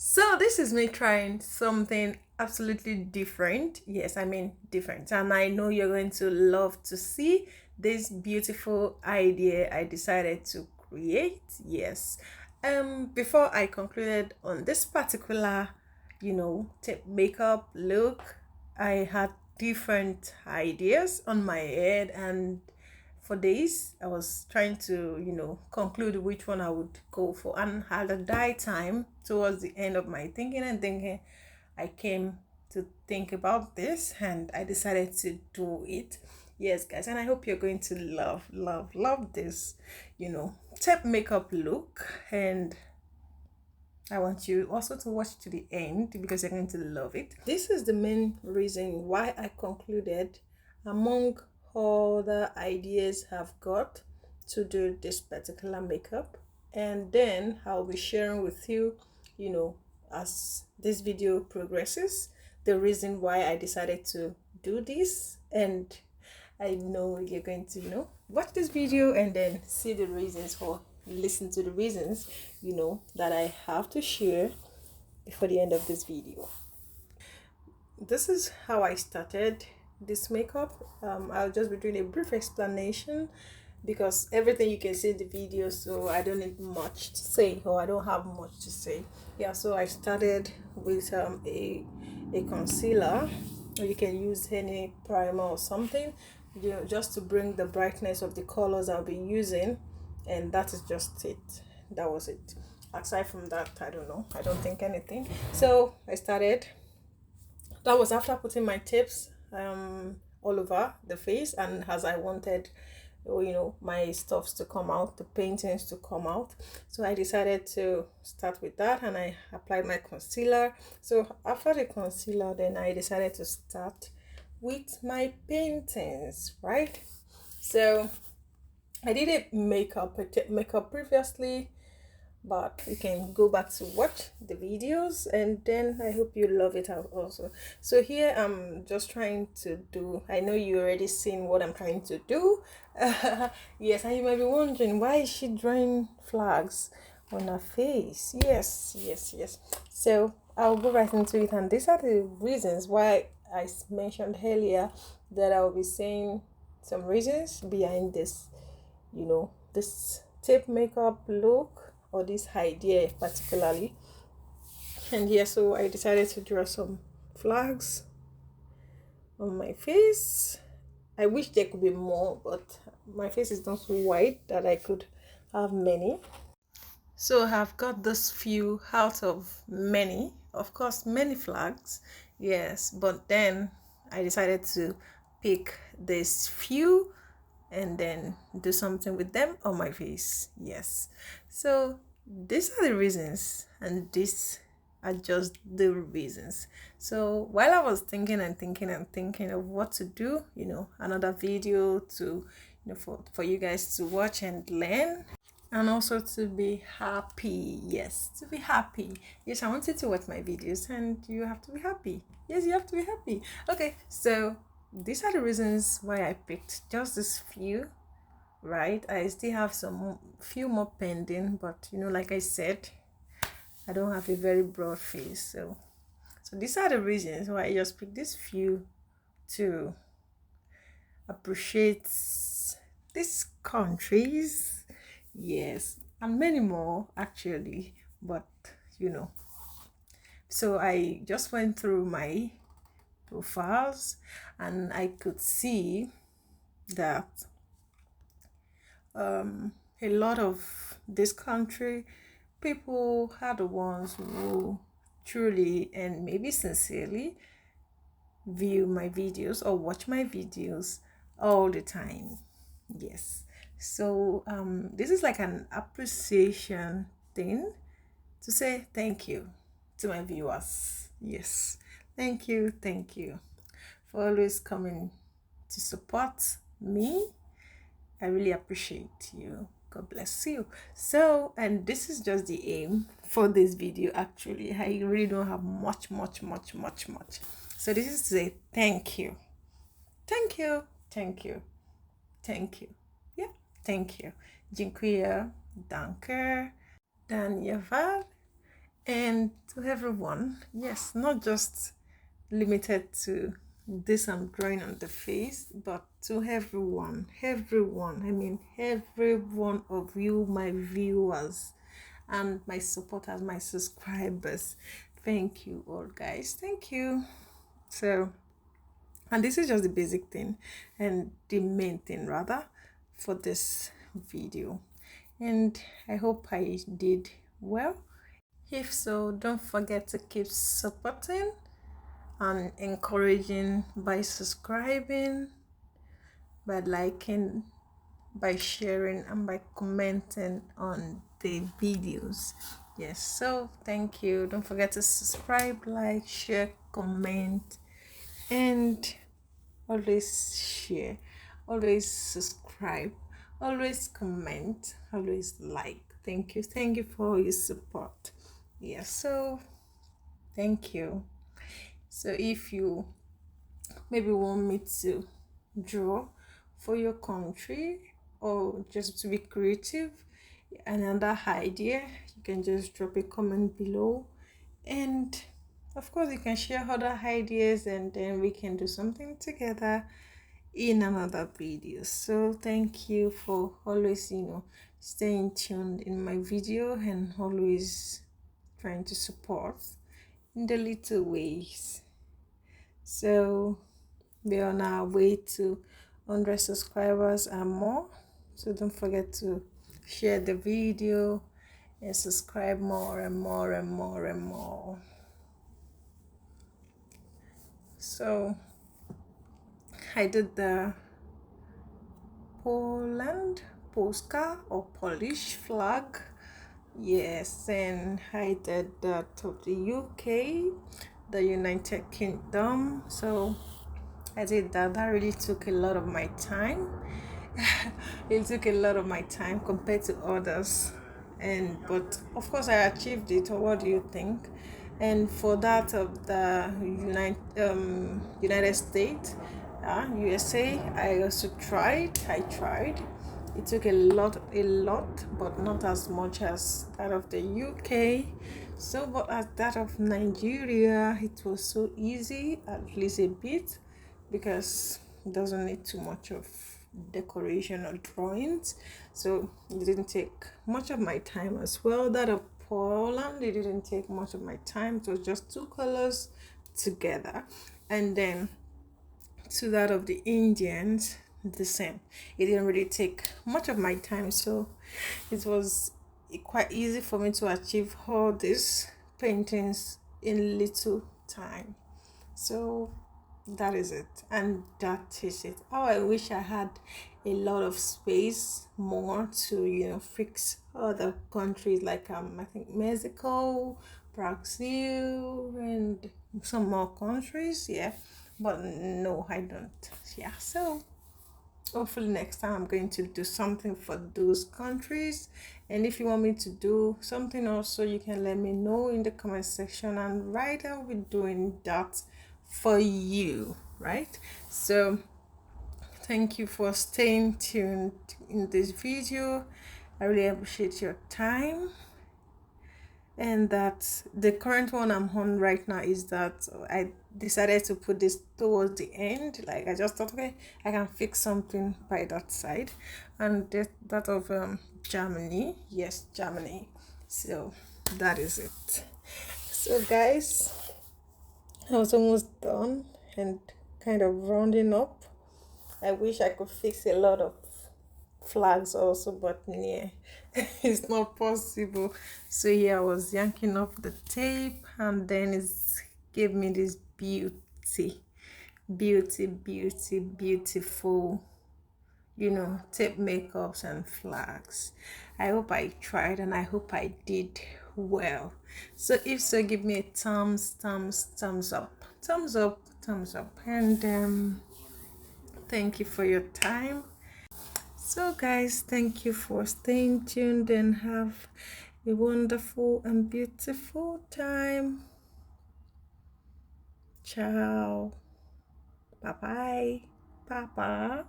So this is me trying something absolutely different. Yes, I mean different. And I know you're going to love to see this beautiful idea I decided to create. Yes. Before I concluded on this particular, makeup look, I had different ideas on my head, and for days I was trying to conclude which one I would go for, and at a die time towards the end of my thinking I came to think about this and I decided to do it. Yes, guys, and I hope you're going to love this tape makeup look. And I want you also to watch to the end because you're going to love it. This is the main reason why I concluded, among all the ideas I've got, to do this particular makeup. And then I'll be sharing with you, as this video progresses, the reason why I decided to do this. And I know you're going to, watch this video and then see the reasons, or listen to the reasons, that I have to share before the end of this video. This is how I started this makeup. I'll just be doing a brief explanation because everything you can see in the video, so I don't need much to say, or I don't have much to say. Yeah, so I started with a concealer, or you can use any primer or something, just to bring the brightness of the colors I'll be using. And that is just it. That was it. Aside from that, I don't know, I don't think anything. So I started. That was after putting my tips all over the face, and as I wanted my stuffs to come out, the paintings to come out, so I decided to start with that, and I applied my concealer. So after the concealer, then I decided to start with my paintings, right? So I did a makeup previously, but you can go back to watch the videos, and then I hope you love it out also. So here I'm just trying to do, I know you already seen what I'm trying to do. Yes, and you might be wondering, why is she drawing flags on her face? Yes. So I'll go right into it, and these are the reasons why I mentioned earlier that I'll be saying some reasons behind this, this tape makeup look, or this idea particularly. And yeah, so I decided to draw some flags on my face. I wish there could be more, but my face is not so white that I could have many. So I've got this few out of many, of course, many flags. Yes, but then I decided to pick this few and then do something with them on my face. Yes, so these are the reasons, and these are just the reasons. So while I was thinking of what to do, another video to, for you guys to watch and learn, and also to be happy. Yes, to be happy. Yes, I wanted to watch my videos, and you have to be happy. Yes, you have to be happy. Okay, so these are the reasons why I picked just this few, right? I still have some few more pending, but like I said, I don't have a very broad face, so these are the reasons why I just picked this few to appreciate these countries. Yes, and many more actually, but so I just went through my profiles, and I could see that a lot of this country people are the ones who truly and maybe sincerely view my videos or watch my videos all the time. Yes, so this is like an appreciation thing to say thank you to my viewers. Yes, thank you for always coming to support me. I really appreciate you. God bless you. So, and this is just the aim for this video. Actually, I really don't have much. So this is to say thank you. Thank you. Yeah, thank you. Dziękuję. Danke. Danjevar. And to everyone, yes, not just limited to this I'm drawing on the face, but to everyone, I mean every one of you, my viewers and my supporters, my subscribers. Thank you all, guys. Thank you. So, and this is just the basic thing and the main thing rather for this video. And I hope I did well. If so, don't forget to keep supporting and encouraging by subscribing, by liking, by sharing, and by commenting on the videos. Yes, so thank you. Don't forget to subscribe, like, share, comment, and always share, always subscribe, always comment, always like. Thank you. Thank you for your support. Yes, so thank you. So if you maybe want me to draw for your country or just to be creative, another idea, you can just drop a comment below, and of course you can share other ideas, and then we can do something together in another video. So thank you for always staying tuned in my video and always trying to support in the little ways. So we're on our way to 100 subscribers and more. So don't forget to share the video and subscribe more and more and more and more. So I did the Poland Polska or Polish flag. Yes, and I did that of the UK, the United Kingdom. So I did that. That really took a lot of my time. It took a lot of my time compared to others, and but of course I achieved it. Or what do you think? And for that of the United States, USA, I also tried. I tried. It took a lot, but not as much as that of the UK. So, but as that of Nigeria, it was so easy, at least a bit, because it doesn't need too much of decoration or drawings. So it didn't take much of my time as well. That of Poland, it didn't take much of my time. It was just two colors together. And then to that of the Indians, the same. It didn't really take much of my time, so it was quite easy for me to achieve all these paintings in little time. So that is it, and that is it. Oh, I wish I had a lot of space more to fix other countries, like I think Mexico, Brazil, and some more countries. Yeah, but no, I don't. Yeah, so hopefully next time I'm going to do something for those countries. And if you want me to do something also, you can let me know in the comment section, and right, I'll be doing that for you, right? So thank you for staying tuned in this video. I really appreciate your time. And that the current one I'm on right now is that I decided to put this towards the end. Like, I just thought, okay, I can fix something by that side. And that of Germany. Yes, Germany. So that is it. So guys, I was almost done and kind of rounding up. I wish I could fix a lot of flags also, but yeah, it's not possible. So yeah, I was yanking off the tape, and then it gave me this beautiful tape makeups and flags. I hope I tried, and I hope I did well. So if so, give me a thumbs up, thumbs up, and thank you for your time. So guys, thank you for staying tuned, and have a wonderful and beautiful time. Ciao. Bye bye. Bye bye.